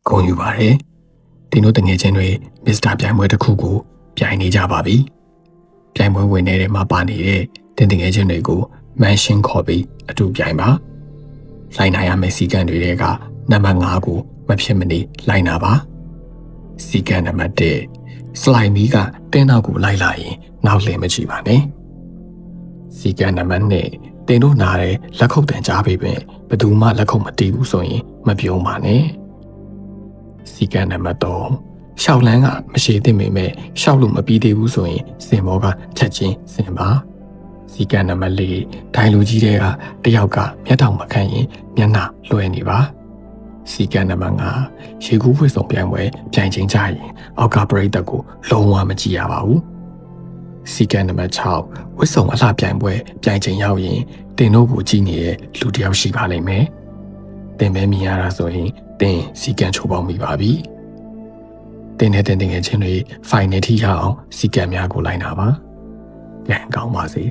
ဂုဏ်ယူပါတယ်တင်တို့တငယ်ချင်းတွေမစ္စတာပြိုင်ပွဲတစ်ခုကိုပြိုင်နေကြပါပြီပြိုင်ပွဲဝင်နေတဲ့မှာပါနေတဲ့တင်တငယ်ချင်းတွေကိုမန်ရှင်းခေါ်ပြီးအတူပြိုင်ပါလိုက်နိုင်ရမယ့်စီကံတွေကနံပါတ်5ကိုမဖြစ်မနေလိုက်နာပါစီကံနံပါတ်1စလိုက်မီကတင်းနောက်ကိုလိုက်လာရင်နောက်လှည့်မကြည့်ပါနဲ့စီကံနံပါတ်2တင်တို့နားတဲ့လက်ခုပ်တန်ကြားပြီးပင်ဘယ်သူမှလက်ခုပ်မတီးဘူးဆိုရင်မပြုံးပါနဲ့စီကံနံပါတ်3ရှောက်လန်းကမရှိသင့်ပေမဲ့ရှောက်လို့မပြီးသေးဘူးဆိုရင်စင်ဘောကချက်ချင်းစင်ပါစီကံနံပါတ်4ဒိုင်လူကြီးတွေကတယောက်ကမျက်တောင်မခံရင်မျက်နှာလွှဲနေပါစီကံနံပါတ်5ရေကူးဝှေ့ဆောင်ပြိုင်ပွဲပြိုင်ချင်းကြရင်အောက်ကပရိသတ်ကိုလုံးဝမကြည့်ရပါဘူးစီကံနံပါတ်6ဝှေ့ဆောင်အလှပြိုင်ပွဲပြိုင်ချင်းရောက်ရင်တင်တို့ကိုကြည့်နေတဲ့လူတစ်ယောက်ရှိပါလိမ့်မယ်တင်ပဲမြင်ရတာဆိုရင်တင်စီကံချိုးပေါင်းမိပါပြီတင်တဲ့တင်ငယ်ချင်းတွေဖိုင်နယ်ထိရအောင်စီကံများကိုလိုက်နာပါပြန်ကောင်းပါစေ